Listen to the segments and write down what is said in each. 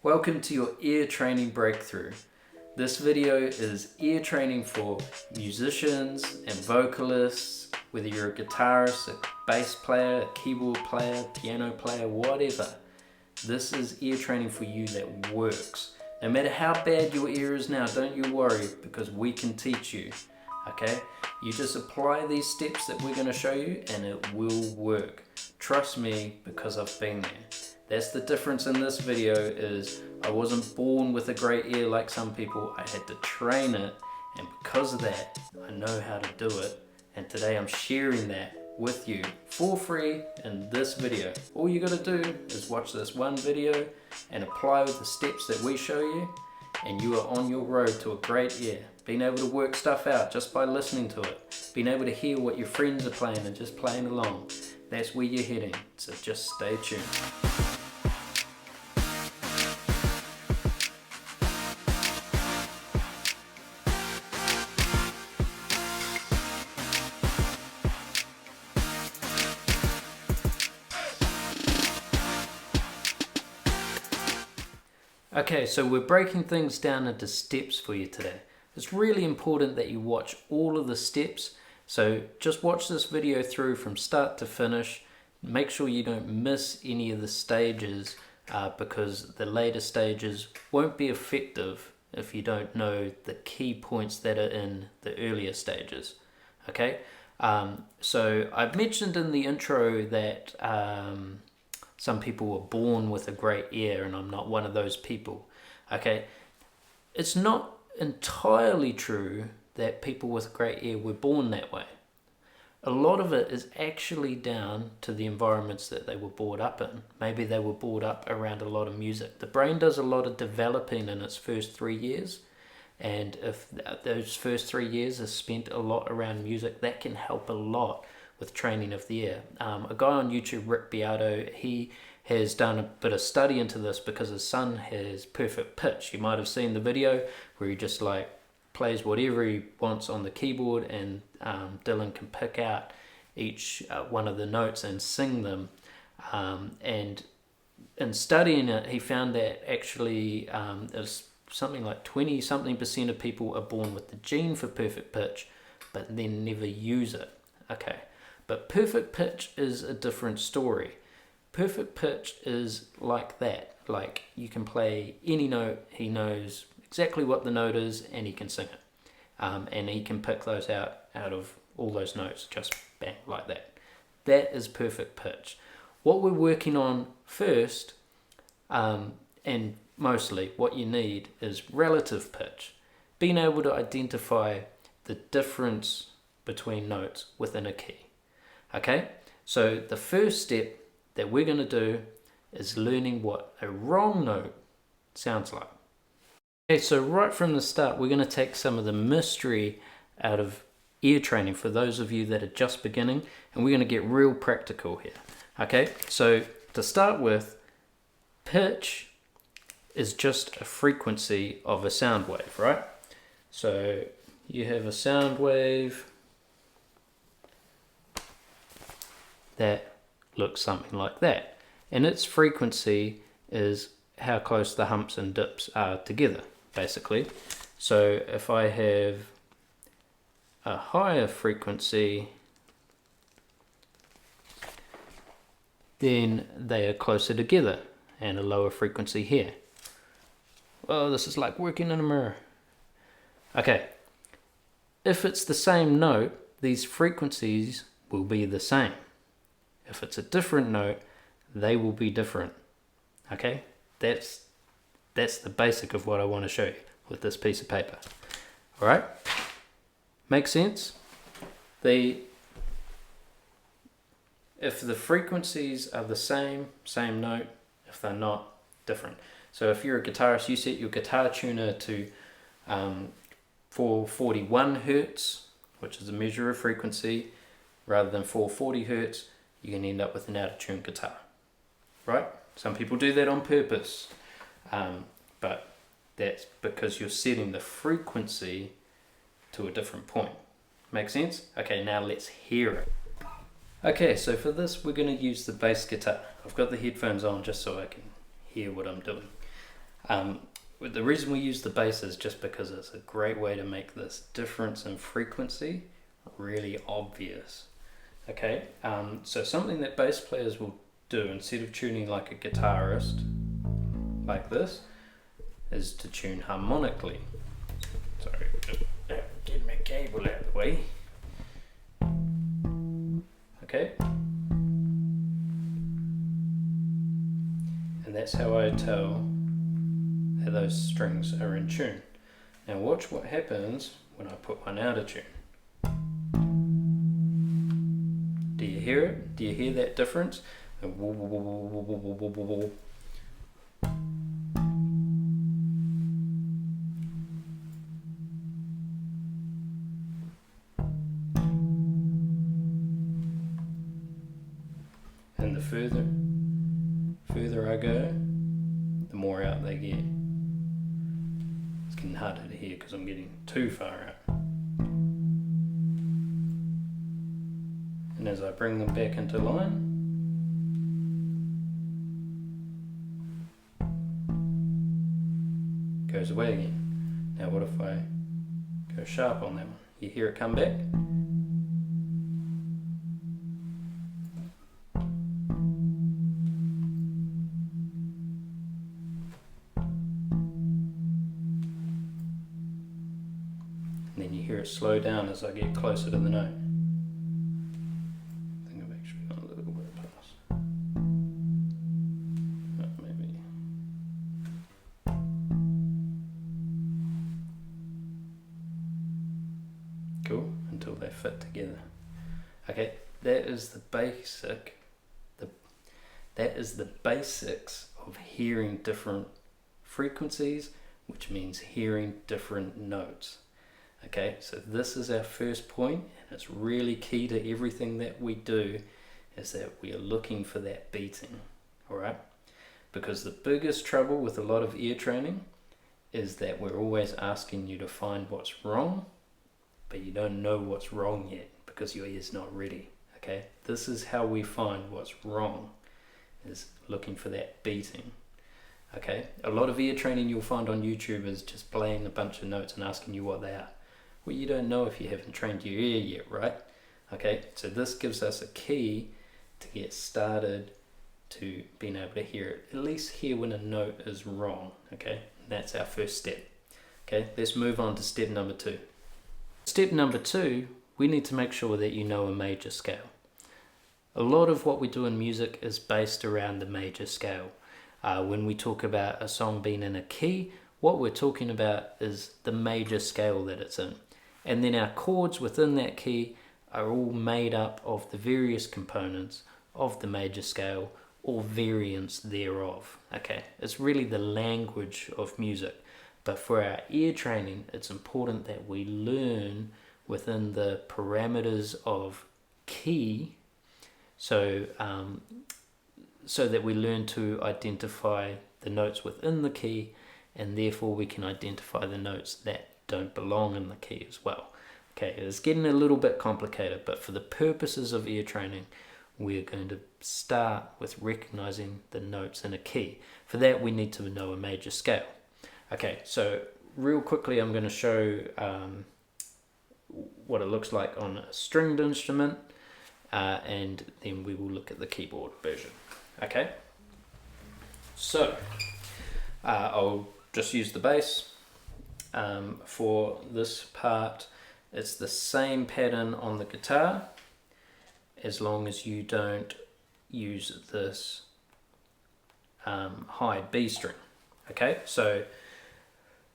Welcome to your ear training breakthrough. This video is ear training for musicians and vocalists, whether you're a guitarist, a bass player, a keyboard player, piano player, whatever. This is ear training for you that works. No matter how bad your ear is now, don't you worry, because we can teach you. Okay? You just apply these steps that we're going to show you and it will work. Trust me, because I've been there. That's the difference in this video. Is I wasn't born with a great ear like some people. I had to train it, and because of that I know how to do it, and today I'm sharing that with you for free in this video. All you got to do is watch this one video and apply with the steps that we show you, and you are on your road to a great ear. Being able to work stuff out just by listening to it, being able to hear what your friends are playing and just playing along. That's where you're heading, so just stay tuned. Okay, so we're breaking things down into steps for you today. It's really important that you watch all of the steps. So just watch this video through from start to finish. Make sure you don't miss any of the stages because the later stages won't be effective if you don't know the key points that are in the earlier stages. Okay, so I've mentioned in the intro that some people were born with a great ear, and I'm not one of those people. Okay, it's not entirely true that people with a great ear were born that way. A lot of it is actually down to the environments that they were brought up in. Maybe they were brought up around a lot of music. The brain does a lot of developing in its first 3 years, and if those first 3 years are spent a lot around music, that can help a lot with training of the ear. A guy on YouTube, Rick Beato, he has done a bit of study into this because his son has perfect pitch. You might have seen the video where he just like plays whatever he wants on the keyboard, and Dylan can pick out each one of the notes and sing them. And in studying it, he found that actually there's something like 20-something% of people are born with the gene for perfect pitch, but then never use it. Okay, but perfect pitch is a different story. Perfect pitch is like that. Like, you can play any note, he knows exactly what the note is, and he can sing it. And he can pick those out of all those notes, just bang, like that. That is perfect pitch. What we're working on first, and mostly what you need, is relative pitch. Being able to identify the difference between notes within a key. Okay, so the first step that we're going to do is learning what a wrong note sounds like. Okay, so right from the start, we're going to take some of the mystery out of ear training for those of you that are just beginning, and we're going to get real practical here. Okay, so to start with, pitch is just a frequency of a sound wave, right? So you have a sound wave that looks something like that, and its frequency is how close the humps and dips are together, basically. So if I have a higher frequency, then they are closer together, and a lower frequency here. Well, this is like working in a mirror. Okay, if it's the same note, these frequencies will be the same. If it's a different note, they will be different. Okay, that's the basic of what I want to show you with this piece of paper. All right, make sense? If the frequencies are the same note. If they're not, different. So if you're a guitarist, you set your guitar tuner to 441 hertz, which is a measure of frequency, rather than 440 hertz. You're going to end up with an out-of-tune guitar, right? Some people do that on purpose, but that's because you're setting the frequency to a different point. Make sense? Okay, now let's hear it. Okay, so for this we're going to use the bass guitar. I've got the headphones on just so I can hear what I'm doing. The reason we use the bass is just because it's a great way to make this difference in frequency really obvious. Okay, so something that bass players will do instead of tuning like a guitarist, like this, is to tune harmonically. Sorry, get my cable out of the way. Okay, and that's how I tell that those strings are in tune. Now watch what happens when I put one out of tune. Do you hear it? Do you hear that difference? And the further I go, the more out they get. It's getting harder to hear because I'm getting too far out. And as I bring them back into line, goes away again. Now what if I go sharp on that one? You hear it come back? And then you hear it slow down as I get closer to the note. I think I've actually gone a little bit past. Maybe. Cool, until they fit together. Okay, that is the basics of hearing different frequencies, which means hearing different notes. Okay, so this is our first point, and it's really key to everything that we do, is that we are looking for that beating, all right? Because the biggest trouble with a lot of ear training is that we're always asking you to find what's wrong, but you don't know what's wrong yet because your ear's not ready, okay? This is how we find what's wrong, is looking for that beating. Okay, a lot of ear training you'll find on YouTube is just playing a bunch of notes and asking you what they are. Well, you don't know if you haven't trained your ear yet, right? Okay, so this gives us a key to get started to being able to hear it, at least hear when a note is wrong. Okay, and that's our first step. Okay, let's move on to step number 2. Step number 2, we need to make sure that you know a major scale. A lot of what we do in music is based around the major scale. When we talk about a song being in a key, what we're talking about is the major scale that it's in. And then our chords within that key are all made up of the various components of the major scale or variants thereof. Okay, it's really the language of music. But for our ear training, it's important that we learn within the parameters of key, so that we learn to identify the notes within the key, and therefore we can identify the notes that don't belong in the key as well. Okay, it's getting a little bit complicated, but for the purposes of ear training, we're going to start with recognizing the notes in a key. For that, we need to know a major scale. Okay, so real quickly, I'm going to show what it looks like on a stringed instrument, and then we will look at the keyboard version. Okay, so I'll just use the bass. For this part, it's the same pattern on the guitar, as long as you don't use this high B string. Okay, so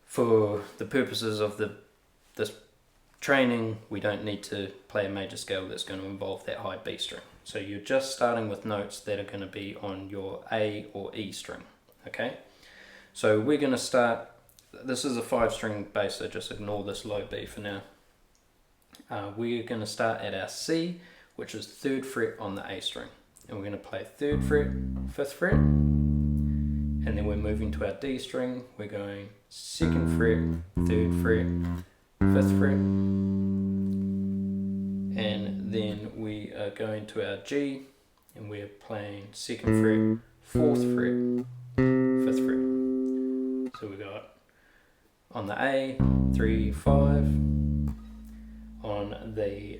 for the purposes of this training, we don't need to play a major scale that's going to involve that high B string. So you're just starting with notes that are going to be on your A or E string. Okay, so we're going to start. This is a 5-string bass, so just ignore this low B for now. We're going to start at our C, which is 3rd fret on the A string, and we're going to play 3rd fret, 5th fret, and then we're moving to our D string. We're going 2nd fret, 3rd fret, 5th fret, and then we are going to our G, and we're playing 2nd fret, 4th fret, 5th fret. So we got on the A, 3, 5, on the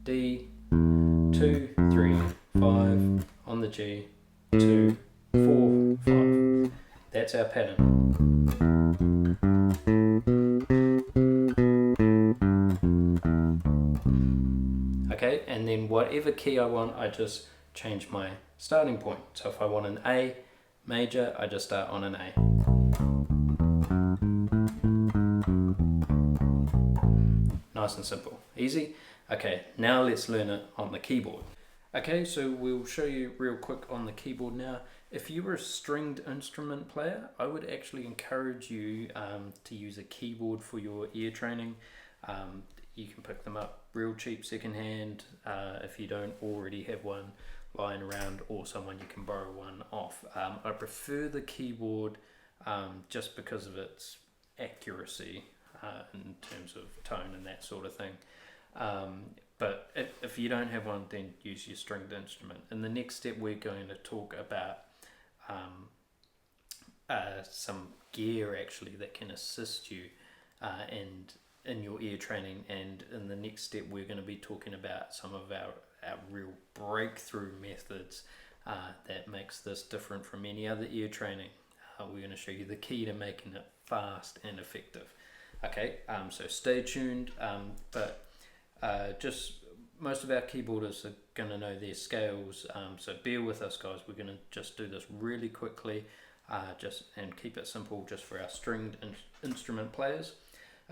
D, 2, 3, 5, on the G, 2, 4, 5. That's our pattern. Okay, and then whatever key I want, I just change my starting point. So if I want an A major, I just start on an A. Nice and simple, easy. Okay, now let's learn it on the keyboard. Okay, so we'll show you real quick on the keyboard now. If you were a stringed instrument player, I would actually encourage you to use a keyboard for your ear training. You can pick them up real cheap secondhand if you don't already have one lying around, or someone you can borrow one off. I prefer the keyboard just because of its accuracy in terms of tone and that sort of thing. But if you don't have one, then use your stringed instrument. In the next step, we're going to talk about some gear actually that can assist you and in your ear training. And in the next step, we're going to be talking about some of our real breakthrough methods that makes this different from any other ear training. We're going to show you the key to making it fast and effective. Okay, so stay tuned, but just most of our keyboarders are going to know their scales, so bear with us guys. We're going to just do this really quickly and keep it simple just for our stringed instrument players.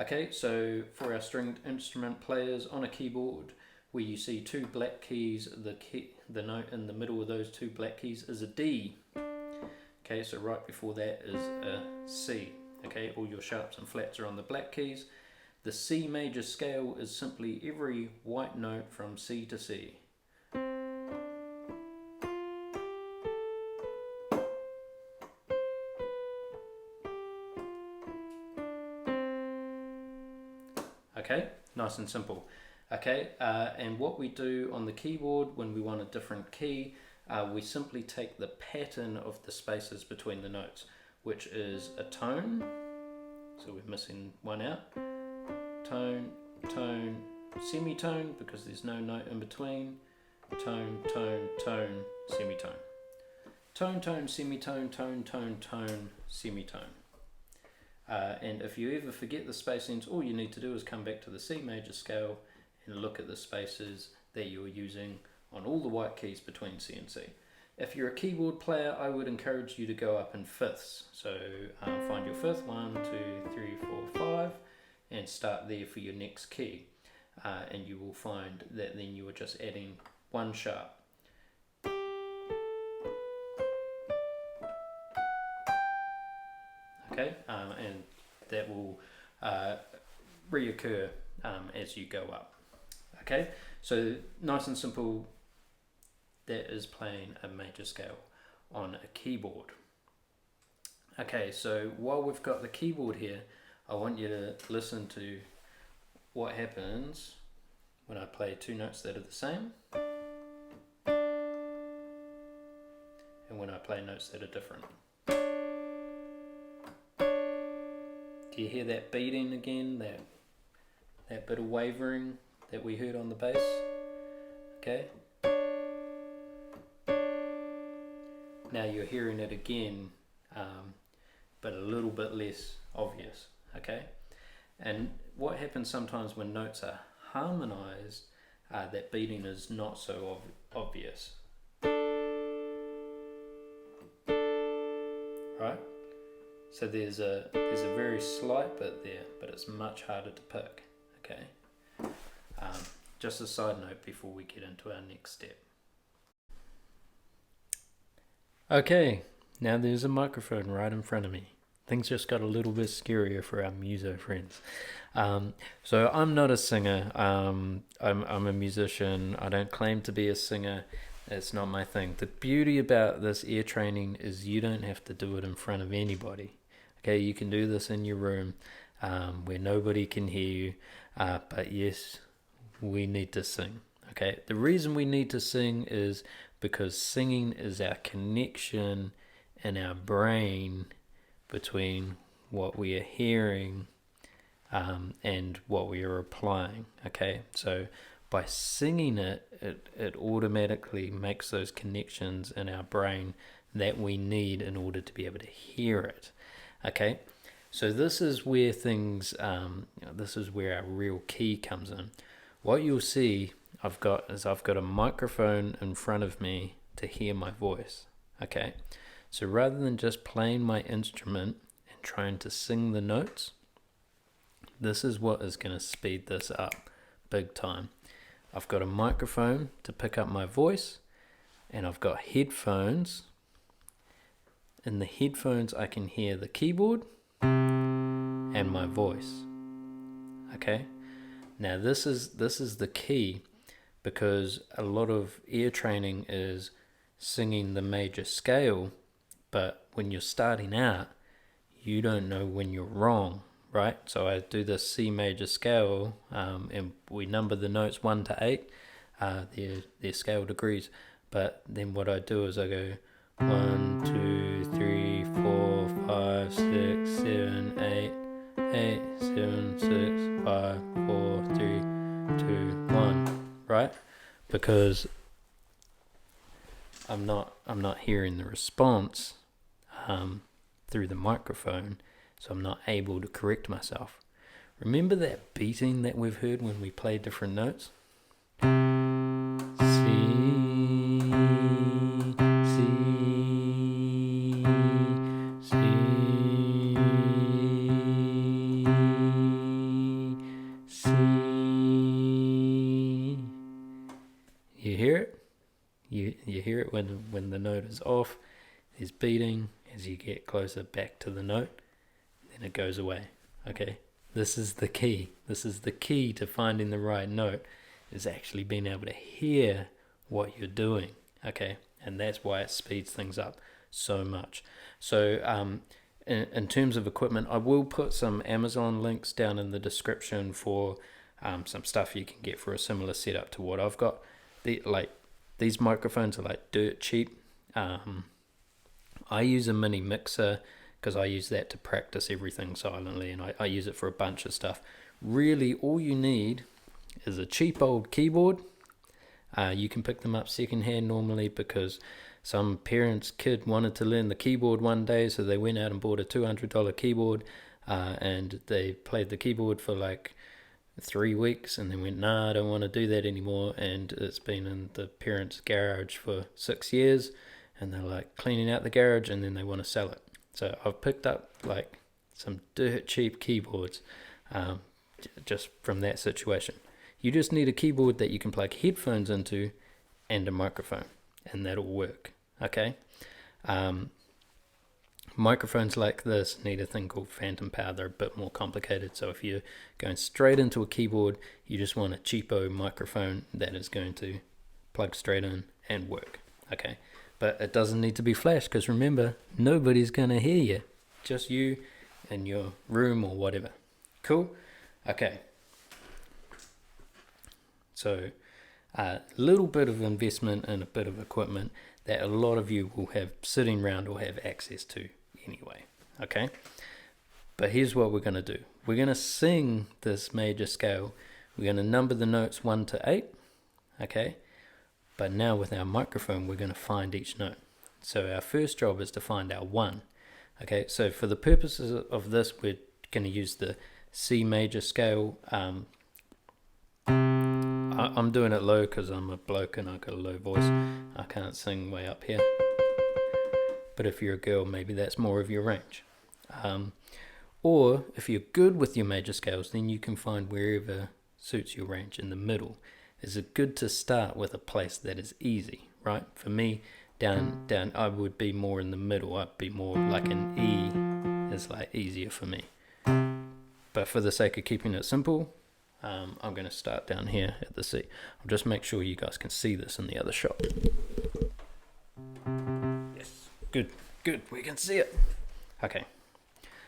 Okay, so for our stringed instrument players on a keyboard, where you see two black keys, the note in the middle of those two black keys is a D. Okay, so right before that is a C. Okay, all your sharps and flats are on the black keys. The C major scale is simply every white note from C to C. Okay, nice and simple. Okay, and what we do on the keyboard when we want a different key, we simply take the pattern of the spaces between the notes, which is a tone, so we're missing one out, tone, tone, semitone, because there's no note in between, tone, tone, tone, semitone. Tone, tone, semitone, tone, tone, tone, semitone. And if you ever forget the spacings, all you need to do is come back to the C major scale and look at the spaces that you're using on all the white keys between C and C. If you're a keyboard player, I would encourage you to go up in fifths. So find your fifth, 1, 2, 3, 4, 5, and start there for your next key. And you will find that then you are just adding one sharp. Okay, and that will reoccur as you go up. Okay, so nice and simple, that is playing a major scale on a keyboard. Okay, so while we've got the keyboard here, I want you to listen to what happens when I play two notes that are the same and when I play notes that are different. Do you hear that beating again, that bit of wavering that we heard on the bass? Okay. Now you're hearing it again, but a little bit less obvious, okay? And what happens sometimes when notes are harmonized, that beating is not so obvious. Right? So there's a very slight bit there, but it's much harder to pick, okay? Just a side note before we get into our next step. Okay, now there's a microphone right in front of me. Things just got a little bit scarier for our muso friends. So I'm not a singer. I'm a musician. I don't claim to be a singer. It's not my thing. The beauty about this ear training is you don't have to do it in front of anybody. Okay, you can do this in your room where nobody can hear you. But yes, we need to sing. Okay, the reason we need to sing is because singing is our connection in our brain between what we are hearing, and what we are applying. Okay, so by singing it automatically makes those connections in our brain that we need in order to be able to hear it. Okay, so this is where things, this is where our real key comes in. What you'll see I've got a microphone in front of me to hear my voice. Okay, so rather than just playing my instrument and trying to sing the notes, this is what is going to speed this up big time. I've got a microphone to pick up my voice, and I've got headphones. In the headphones I can hear the keyboard and my voice. Okay, now this is the key, because a lot of ear training is singing the major scale, but when you're starting out, you don't know when you're wrong, right? So I do the C major scale, and we number the notes 1 to 8, their scale degrees. But then what I do is I go 1, 2, 3, 4, 5, 6, 7, 8, 8, 7, 6, 5, 4, 3, 2, 1, right? Because I'm not hearing the response through the microphone, so I'm not able to correct myself. Remember that beating that we've heard when we play different notes? C, C, C, C. You hear it? You hear it when the note is off. There's beating. As you get closer back to the note, then it goes away. Okay, this is the key. This is the key to finding the right note, is actually being able to hear what you're doing. Okay, and that's why it speeds things up so much. So in terms of equipment, I will put some Amazon links down in the description for some stuff you can get for a similar setup to what I've got. These microphones are like dirt cheap. I use a mini mixer because I use that to practice everything silently, and I use it for a bunch of stuff. Really, all you need is a cheap old keyboard. You can pick them up secondhand normally, because some parents' kid wanted to learn the keyboard one day, so they went out and bought a $200 keyboard, and they played the keyboard for like 3 weeks, and then went, nah, I don't want to do that anymore, and it's been in the parents' garage for 6 years, and they're like cleaning out the garage, and then they want to sell it. So I've picked up like some dirt cheap keyboards just from that situation. You just need a keyboard that you can plug headphones into and a microphone, and that'll work. Okay. Microphones like this need a thing called phantom power. They're a bit more complicated. So if you're going straight into a keyboard, you just want a cheapo microphone that is going to plug straight in and work. Okay. But it doesn't need to be flash, because remember, nobody's going to hear you. Just you in your room or whatever. Cool? Okay. So a little bit of investment and a bit of equipment that a lot of you will have sitting around or have access to anyway. Okay? But here's what we're going to do. We're going to sing this major scale. We're going to number the notes 1 to 8. Okay? But now with our microphone, we're going to find each note. So our first job is to find our 1. Okay, so for the purposes of this, we're going to use the C major scale. I'm doing it low because I'm a bloke and I've got a low voice. I can't sing way up here. But if you're a girl, maybe that's more of your range. Or if you're good with your major scales, then you can find wherever suits your range in the middle. Is it good to start with a place that is easy, right? For me, down, I would be more in the middle. I'd be more like an E is like easier for me. But for the sake of keeping it simple, I'm going to start down here at the C. I'll just make sure you guys can see this in the other shot. Yes, good, we can see it. Okay,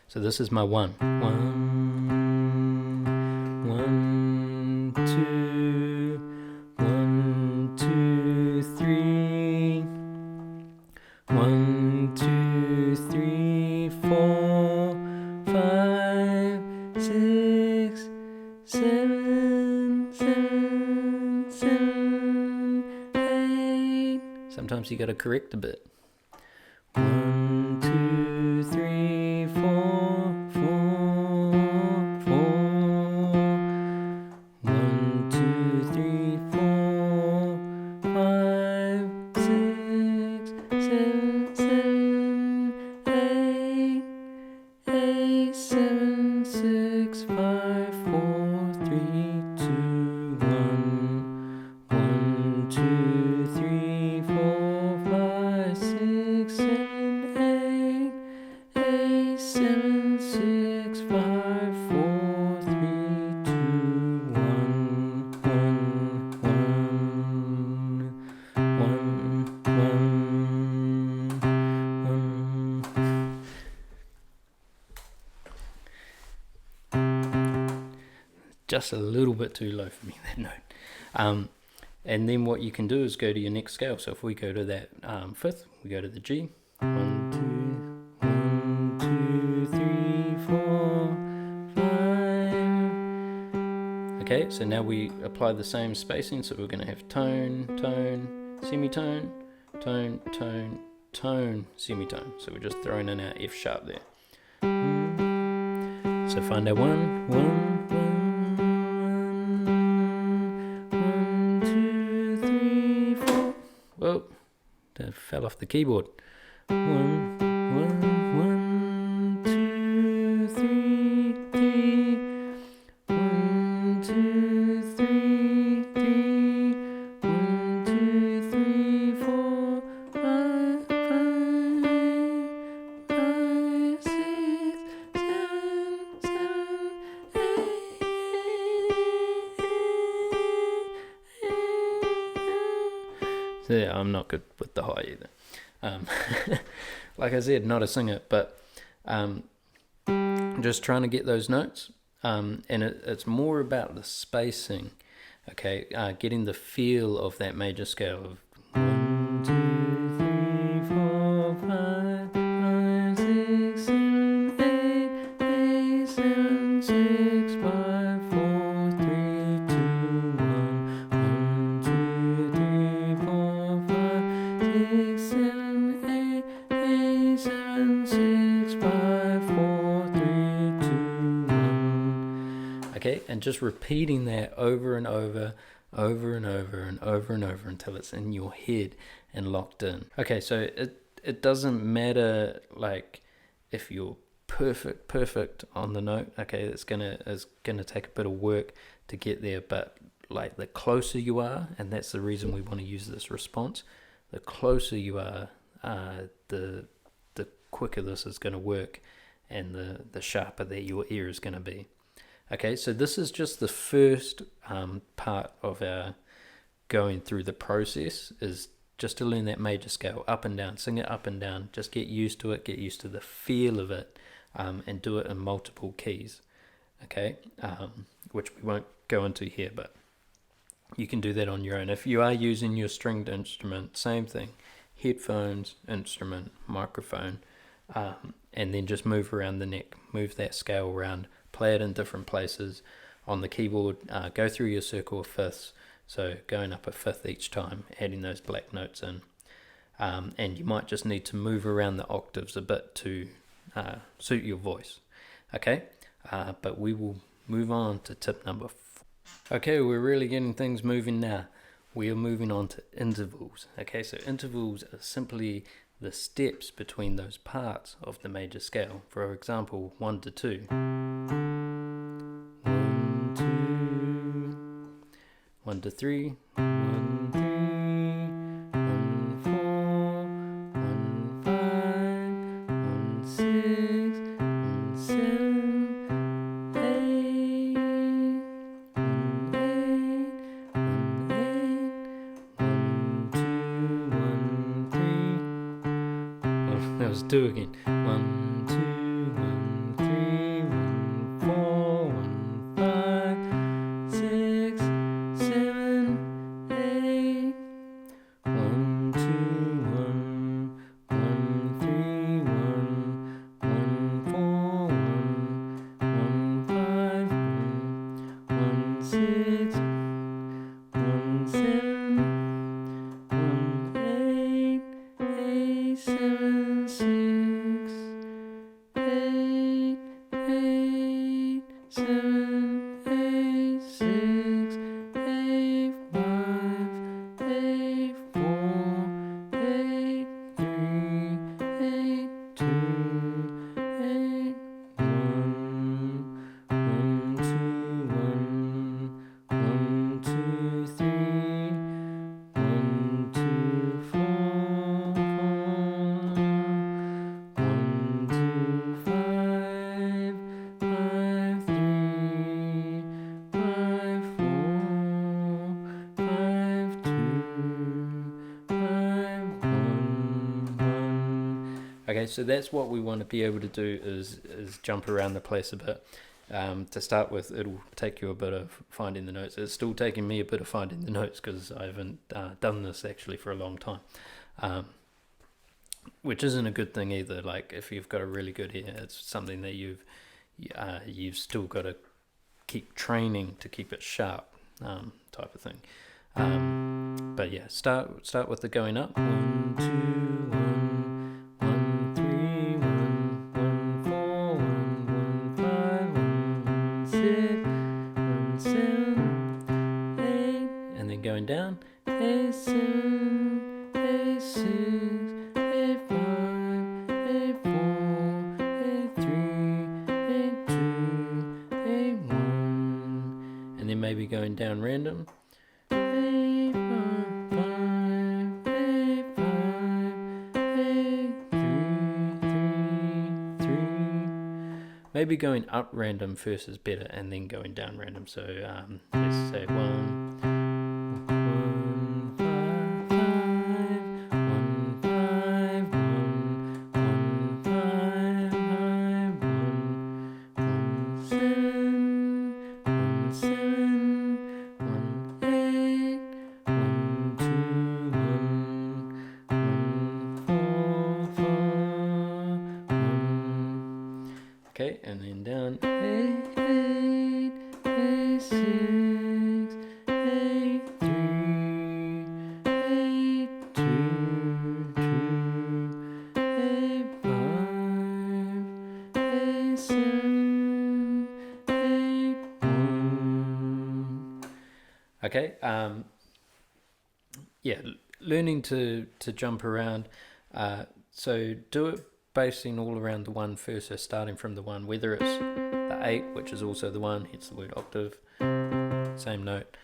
so this is my 1. 1, 2, 1, 2, 3. 1, 2, 3, 4, 5, sometimes you got to correct a bit. 1, 2, 3, 4, 4, 4. 1, 2, 3, 4, 5, 6, 7, 7, 8, 8, 7, 6, 5, 4, 3, 2, 1. 1, 2, 3, 4, 5, 6, 7, 8, 8, 7, 6, 5, 4, 3, 2, 1. 1, 1, 1. Just a little bit too low for me, that note. And then what you can do is go to your next scale. So if we go to that fifth, we go to the G. 1, 2, 1, 2, 3, 4, 5. Okay, so now we apply the same spacing. So we're going to have tone, tone, semitone, tone, tone, tone, semitone. So we're just throwing in our F sharp there. So find our 1, 1, 1, 2, 3, 4. Whoa, that fell off the keyboard. 1, 1, 1, 2, 3, 3. 1, 2, 3, 3. 1, 2, 3, 4, 5, 5, 6, 7, 8. So yeah, I'm not good with the high either. Like I said, not a singer, but just trying to get those notes. And it's more about the spacing, okay? Getting the feel of that major scale of 1, 2, 3, 4, 5, 5, 6, 7, 8, 8, 7, 6, 5, 4, 3, 2, 1. 1, 2, 3, 4, 5, 6, 7, 8, 8, 7, 6, 5, 4, 3, 2, 1. Okay, and just repeating that over and over, over and over and over and over until it's in your head and locked in. Okay, so it doesn't matter like if you're perfect on the note. Okay, it's gonna take a bit of work to get there, but like the closer you are, and that's the reason we want to use this response, the closer you are, the quicker this is going to work, and the sharper that your ear is going to be. Okay, so this is just the first part of our going through the process, is just to learn that major scale up and down, sing it up and down, just get used to it, get used to the feel of it, and do it in multiple keys, okay, which we won't go into here, but you can do that on your own. If you are using your stringed instrument, same thing, headphones, instrument, microphone, and then just move around the neck, move that scale around, play it in different places on the keyboard, go through your circle of fifths, so going up a fifth each time, adding those black notes in, and you might just need to move around the octaves a bit to suit your voice, okay, but we will move on to tip number 4. Okay, we're really getting things moving now. We are moving on to intervals. Okay, so intervals are simply the steps between those parts of the major scale. For example, 1 to 2. 1, 2. 1 to 3. 1, 3. 1, 4. 1, 5. 1, 6. 1, 7. 8. 1, 8. 1, 8. 1, 2. 1, 3. Oh, that was 2 again. 1, 2, 1, 3, 1, 4, 1, 5, 6, 7, 8. 1, 2, 1, 1, 3, 1, 1, 4, 1, 1, 5, 1, 6, 1, 7, 1, 8. so that's what we want to be able to do is jump around the place a bit. To start with, it'll take you a bit of finding the notes. It's still taking me a bit of finding the notes because I haven't done this actually for a long time, which isn't a good thing either. Like if you've got a really good ear, it's something that you've still got to keep training to keep it sharp, type of thing. But yeah, start with the going up. 1, 2, 1, 1, 3, 1, 1, 4, 1, 1, 5, 1, 6, 1, 7, 8, and then going down. A7, A6, A5, A4, A3, A2, A1, and then maybe going down random. Maybe going up random first is better, and then going down random. So let's say 1, 1, 5, 1, 5, 1, 1, 5, 1, 1, 7, 1, 7, 1, 8, 1, 2, 1, 4, 1. Okay, and then down. A8, A6, A3, A2, A5, A7, A1. Okay, yeah, learning to jump around. So do it basing all around the 1 first, so starting from the 1, whether it's the 8, which is also the 1, hence the word octave, same note,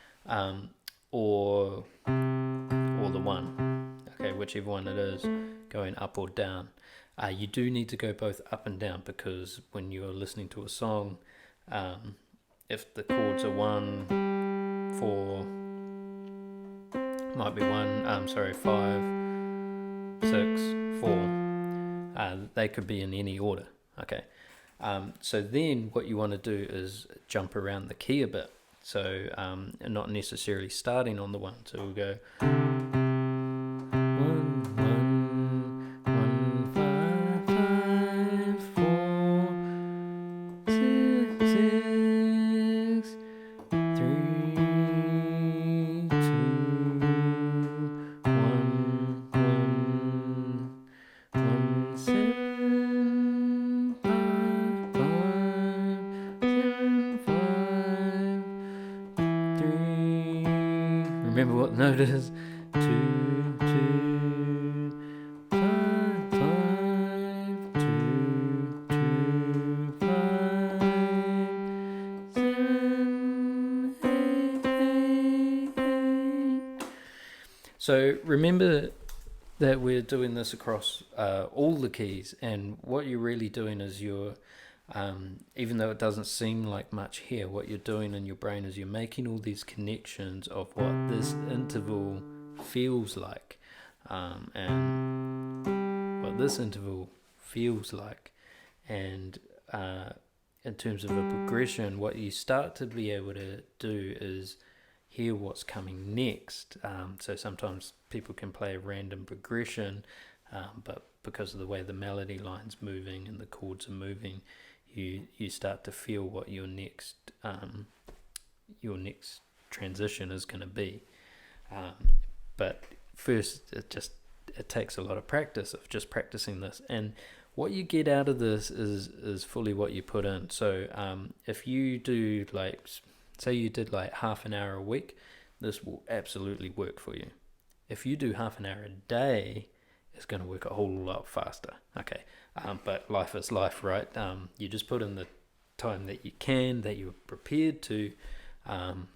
or the 1, okay, whichever one it is, going up or down. You do need to go both up and down, because when you're listening to a song, if the chords are 1, 4, might be 5, 6, 4. They could be in any order. Okay, so then what you want to do is jump around the key a bit. So not necessarily starting on the 1. So we'll go 1, 1, 1, 5, 5, 4, 6, 6, 3, 2, 1, 1, 7, 5, 7, 5, 3. Remember what note it is? 2, 2, 5, 5, 2, 2, 5, 7, 8, 8. So remember that we're doing this across all the keys, and what you're really doing is you're, even though it doesn't seem like much here, what you're doing in your brain is you're making all these connections of what this interval feels like, and what this interval feels like, and in terms of a progression, what you start to be able to do is hear what's coming next. So sometimes people can play a random progression, but because of the way the melody line's moving and the chords are moving, you start to feel what your next transition is going to be. But first, it takes a lot of practice of just practicing this, and what you get out of this is fully what you put in. So if you do, like, say you did like half an hour a week, this will absolutely work for you. If you do half an hour a day, it's going to work a whole lot faster. Okay, but life is life, right? You just put in the time that you can, that you're prepared to, and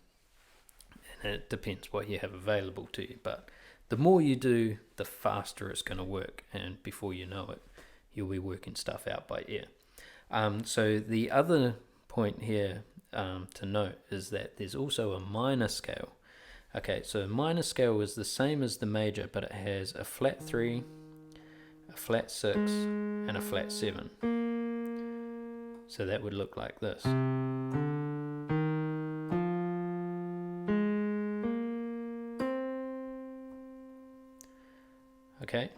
it depends what you have available to you. But the more you do, the faster it's going to work, and before you know it, you'll be working stuff out by ear. So the other point here to note is that there's also a minor scale. Okay, so a minor scale is the same as the major, but it has a flat 3, a flat 6, and a flat 7. So that would look like this. Okay.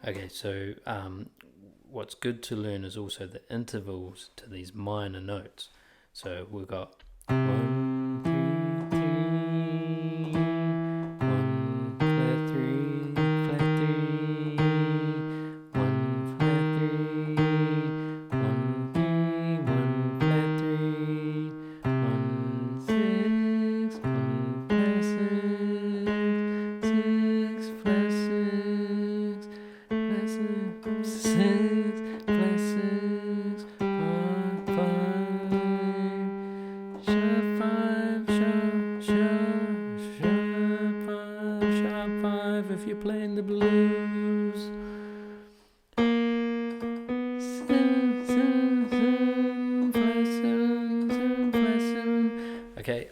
Okay, so what's good to learn is also the intervals to these minor notes. So we've got 1, 3, 1 flat 3, flat 3, 1 flat 3, 1 3, 1 flat 3, 1 6, 1 flat 6, 6 flat 6, flat 6, 6 flat 6, 5 5. Sharp 5, sharp 5 if you're playing the blues. 7, 7, 7, flat 7, 7, flat 7. Okay,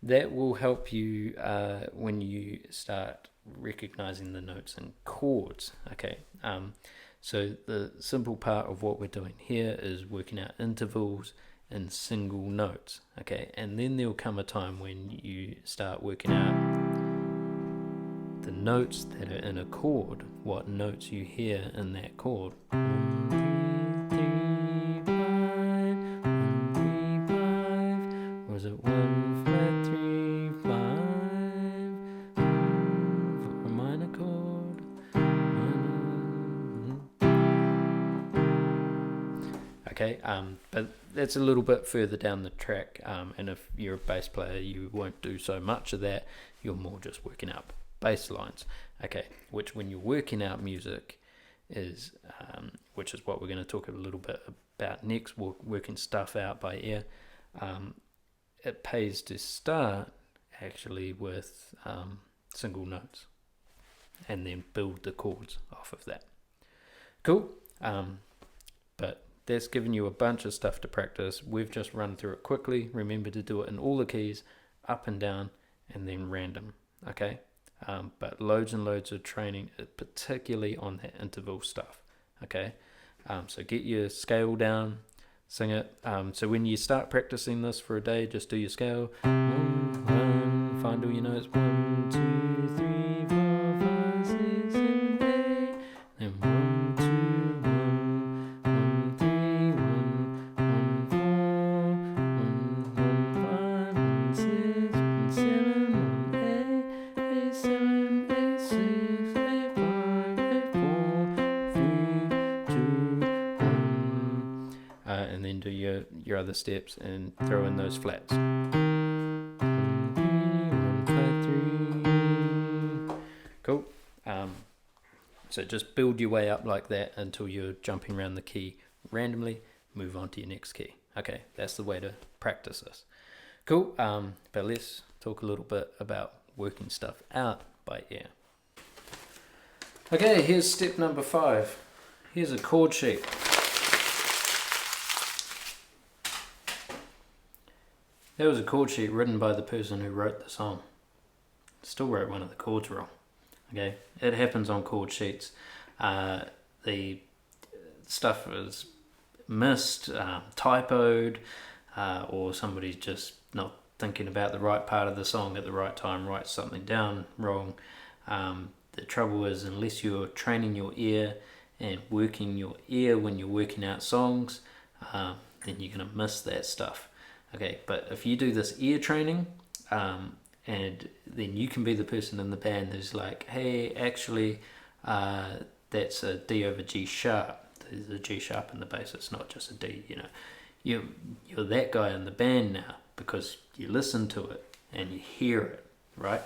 that will help you when you start recognizing the notes and chords. Okay, so the simple part of what we're doing here is working out intervals in single notes. Okay, and then there'll come a time when you start working out the notes that are in a chord, what notes you hear in that chord. 1 3 5, 1 3 5, or is it 1 flat 3 5 for a minor chord? Okay, but that's a little bit further down the track, and if you're a bass player, you won't do so much of that. You're more just working out bass lines. Okay, which when you're working out music is, which is what we're going to talk a little bit about next, working stuff out by ear. It pays to start actually with single notes and then build the chords off of that. Cool. But that's given you a bunch of stuff to practice. We've just run through it quickly. Remember to do it in all the keys, up and down, and then random. Okay? But loads and loads of training, particularly on that interval stuff. Okay? So get your scale down, sing it. So when you start practicing this for a day, just do your scale. 1, 1, find all your notes. 1, 2, 3, 4, 5, 6, 7, 8. Then 1, 2, 1, 1, 3, 1, 1, 4, 1, 1, 5, 1, 6, 1, 7, 1, 8, 8, 7, 8, 6, 8, 5, 8, 4, 3, 2, 1. And then do your other steps and throw in those flats. 1, 3, 1, flat 3. Cool. So just build your way up like that until you're jumping around the key randomly. Move on to your next key. Okay, that's the way to practice this. Cool. But let's talk a little bit about working stuff out by ear. Okay, here's step number 5. Here's a chord sheet. That was a chord sheet written by the person who wrote the song. Still wrote one of the chords wrong. Okay, it happens on chord sheets. The stuff is missed, typoed, or somebody's just not thinking about the right part of the song at the right time, writes something down wrong. The trouble is, unless you're training your ear and working your ear when you're working out songs, then you're going to miss that stuff. Okay, but if you do this ear training, and then you can be the person in the band who's like, hey, actually, that's a D over G sharp. There's a G sharp in the bass. It's not just a D. You're that guy in the band now because you listen to it and you hear it, right?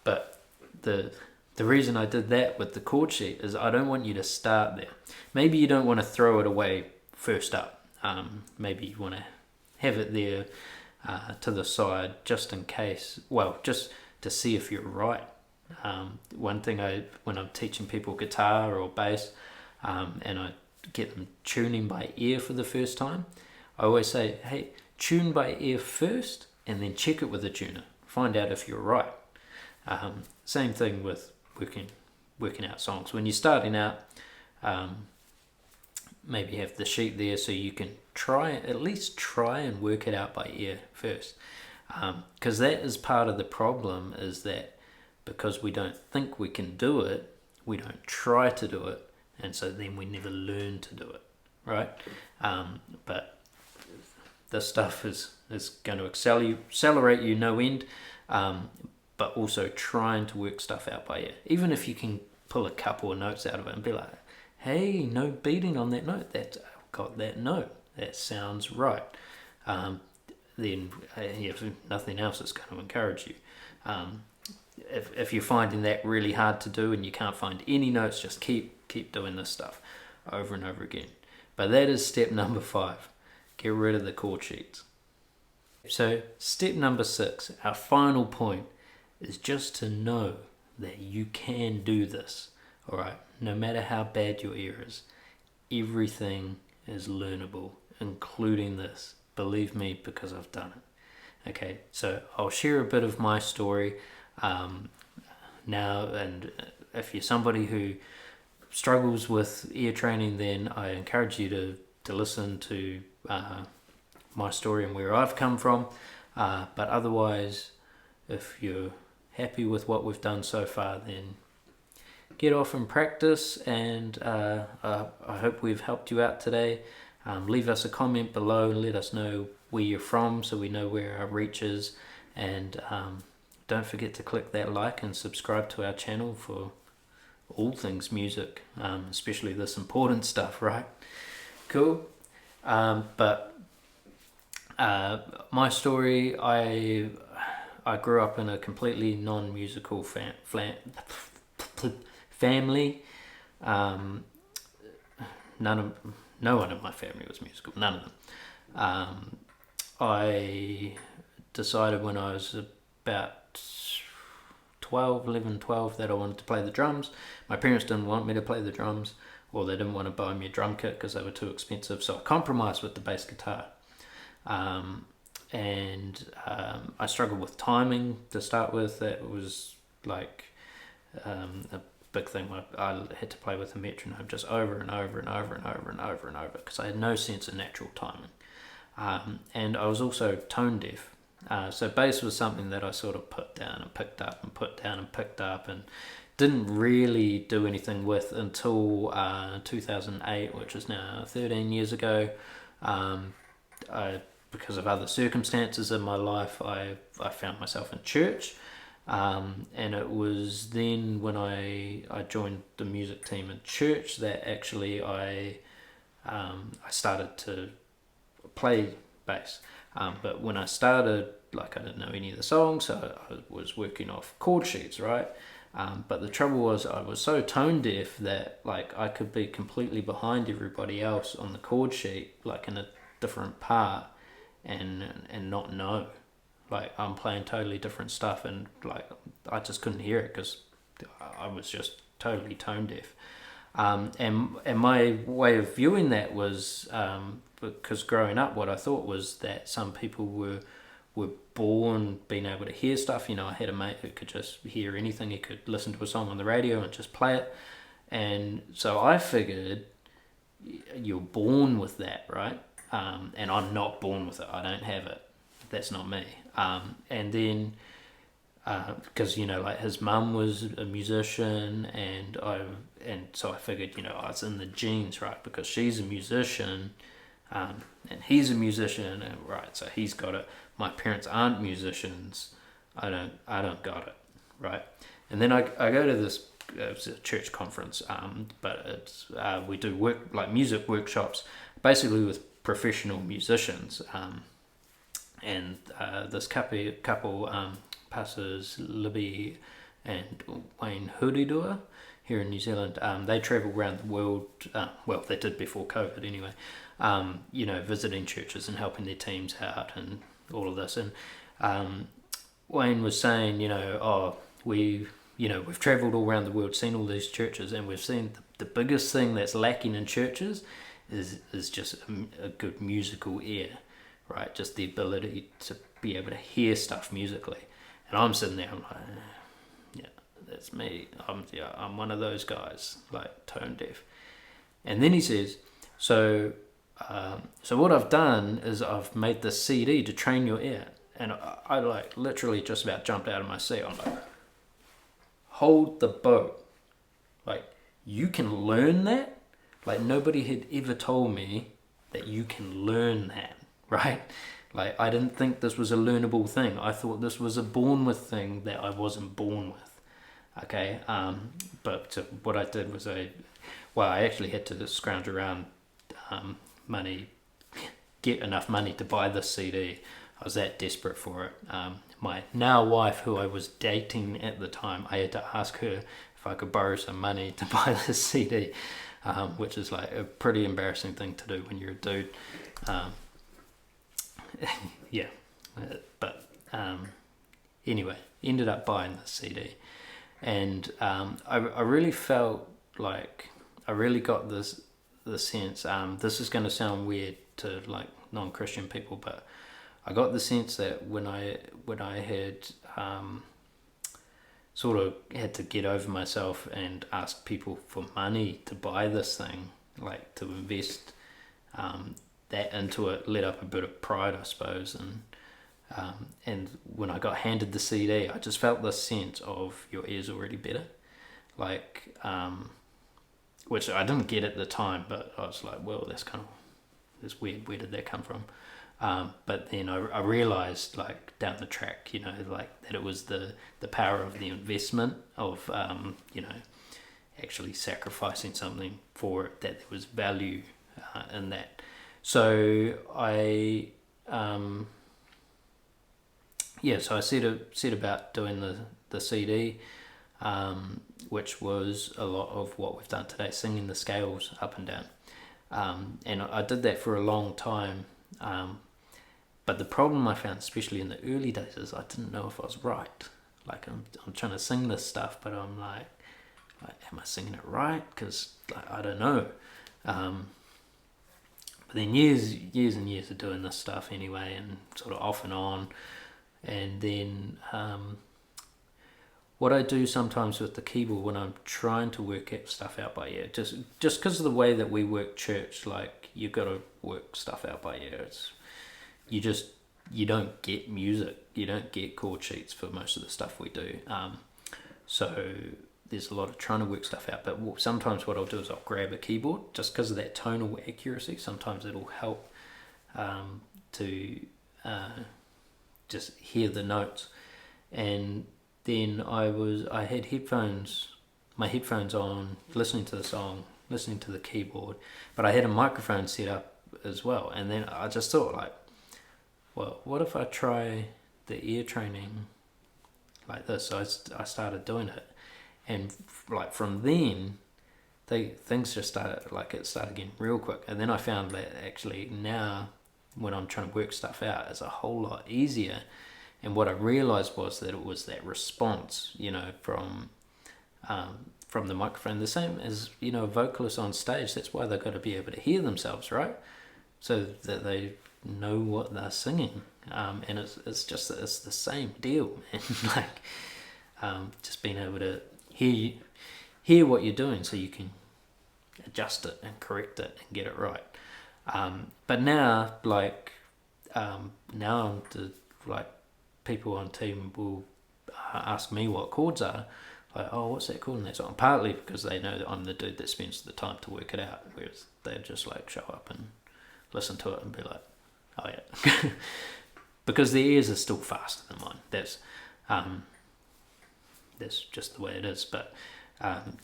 But the reason I did that with the chord sheet is I don't want you to start there. Maybe you don't want to throw it away first up. Maybe you want to have it there to the side just in case, just to see if you're right. One thing when I'm teaching people guitar or bass, and I get them tuning by ear for the first time, I always say, hey, tune by ear first and then check it with a tuner. Find out if you're right. Same thing with working out songs. When you're starting out, maybe have the sheet there so you can at least try and work it out by ear first. Because that is part of the problem, is that because we don't think we can do it, we don't try to do it, and so then we never learn to do it, right? But this stuff is going to accelerate you no end, but also trying to work stuff out by ear. Even if you can pull a couple of notes out of it and be like, hey, no beating on that note, I've got that note, that sounds right. Then if nothing else, it's going to encourage you. If you're finding that really hard to do and you can't find any notes, just keep doing this stuff over and over again. But that is step number 5. Get rid of the chord sheets. So step number 6, our final point, is just to know that you can do this. All right, no matter how bad your ear is, everything is learnable, including this. Believe me, because I've done it. Okay, so I'll share a bit of my story now, and if you're somebody who struggles with ear training, then I encourage you to listen to my story and where I've come from. But otherwise, if you're happy with what we've done so far, then get off and practice, and I hope we've helped you out today. Leave us a comment below and let us know where you're from so we know where our reach is, and don't forget to click that like and subscribe to our channel for all things music, especially this important stuff, right? Cool. But my story, I grew up in a completely non-musical family. No one in my family was musical, none of them. I decided when I was about 11, 12 that I wanted to play the drums. My parents didn't want me to play the drums, or they didn't want to buy me a drum kit because they were too expensive, so I compromised with the bass guitar. And I struggled with timing to start with. That was like a big thing. I had to play with a metronome just over and over and over and over and over and over because I had no sense of natural timing. And I was also tone deaf. So bass was something that I sort of put down and picked up and put down and picked up and didn't really do anything with until 2008, which is now 13 years ago. Because of other circumstances in my life, I found myself in church. And it was then when I joined the music team in church that actually I started to play bass. But when I started, I didn't know any of the songs, so I was working off chord sheets, right? But the trouble was I was so tone deaf that I could be completely behind everybody else on the chord sheet, in a different part, and not know. I'm playing totally different stuff, and I just couldn't hear it because I was just totally tone deaf. And my way of viewing that was because growing up, what I thought was that some people were born being able to hear stuff. I had a mate who could just hear anything. He could listen to a song on the radio and just play it. And so I figured you're born with that, right? And I'm not born with it. I don't have it. That's not me. And then because his mum was a musician, and so I figured it's in the genes, right? Because she's a musician, and he's a musician, and right, so he's got it. My parents aren't musicians. I don't got it, right? And then I go to this it's a church conference, but it's we do music workshops, basically with professional musicians, and this couple Pastors Libby and Wayne Huridua here in New Zealand, they travel around the world, well, they did before COVID anyway, visiting churches and helping their teams out and all of this. And Wayne was saying, we've traveled all around the world, seen all these churches, and we've seen the biggest thing that's lacking in churches is just a good musical ear, right? Just the ability to be able to hear stuff musically. And I'm sitting there, I'm like, yeah, that's me. I'm one of those guys, like tone deaf. And then he says, so what I've done is I've made this CD to train your ear. And I like literally just about jumped out of my seat. I'm like, hold the boat. Like, you can learn that? Like, nobody had ever told me that you can learn that, right? Like, I didn't think this was a learnable thing. I thought this was a born with thing that I wasn't born with. Okay, but what I did was I actually had to scrounge around money, get enough money to buy this CD. I was that desperate for it. My now wife, who I was dating at the time, I had to ask her if I could borrow some money to buy this CD, which is like a pretty embarrassing thing to do when you're a dude. Yeah, but anyway, ended up buying the CD, and I really felt like I really got the sense. This is going to sound weird to like non-Christian people, but I got the sense that when I had sort of had to get over myself and ask people for money to buy this thing, like to invest that into it, let up a bit of pride, I suppose, and when I got handed the CD, I just felt this sense of your ear's already better, like which I didn't get at the time, but I was like, well, that's weird. Where did that come from? But then I realized, like, down the track, you know, like that it was the power of the investment of actually sacrificing something for it, that there was value in that. So I set about doing the CD, which was a lot of what we've done today, singing the scales up and down, and I did that for a long time. But the problem I found, especially in the early days, is I didn't know if I was right. Like, I'm trying to sing this stuff, but I'm like, am I singing it right? Because I don't know. But then years and years of doing this stuff anyway, and sort of off and on, and then what I do sometimes with the keyboard when I'm trying to work stuff out by ear, just because of the way that we work church, like, you've got to work stuff out by ear. You don't get music, you don't get chord sheets for most of the stuff we do. So there's a lot of trying to work stuff out. But sometimes what I'll do is I'll grab a keyboard, just because of that tonal accuracy. Sometimes it'll help to just hear the notes. And then I had my headphones on, listening to the song, listening to the keyboard, but I had a microphone set up as well. And then I just thought, like, well, what if I try the ear training like this? So I started doing it, and like from then, things just started getting real quick. And then I found that actually now, when I'm trying to work stuff out, it's a whole lot easier. And what I realized was that it was that response, you know, from the microphone, the same as, you know, vocalists on stage. That's why they've got to be able to hear themselves, right? So that they know what they're singing. And it's the same deal, man. Like, just being able to hear what you're doing, so you can adjust it and correct it and get it right. But now, people on team will ask me what chords are, like, oh, what's that chord in that song? Partly because they know that I'm the dude that spends the time to work it out, whereas they just like show up and listen to it and be like, oh yeah. Because their ears are still faster than mine. That's just the way it is. But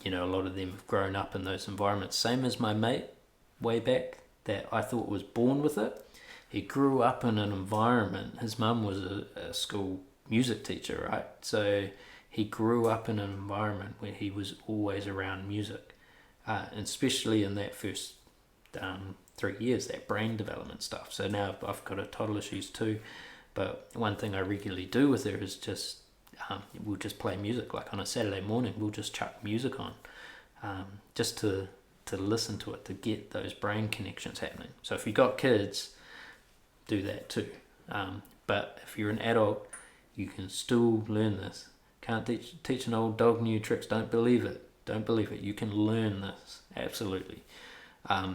you know, a lot of them have grown up in those environments. Same as my mate way back that I thought was born with it. He grew up in an environment. His mum was a school music teacher, right? So he grew up in an environment where he was always around music, and especially in that first 3 years, that brain development stuff. So now I've got a toddler, she's 2, but one thing I regularly do with her is just we'll just play music. Like on a Saturday morning, we'll just chuck music on, just to listen to it, to get those brain connections happening. So if you've got kids, do that too. But if you're an adult, you can still learn this. Can't teach an old dog new tricks. Don't believe it. Don't believe it. You can learn this, absolutely.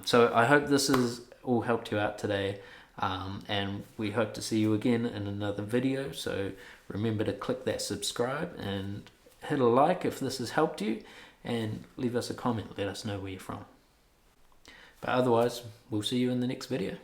So I hope this has all helped you out today, and we hope to see you again in another video. So remember to click that subscribe and hit a like if this has helped you, and leave us a comment. Let us know where you're from. But otherwise, we'll see you in the next video.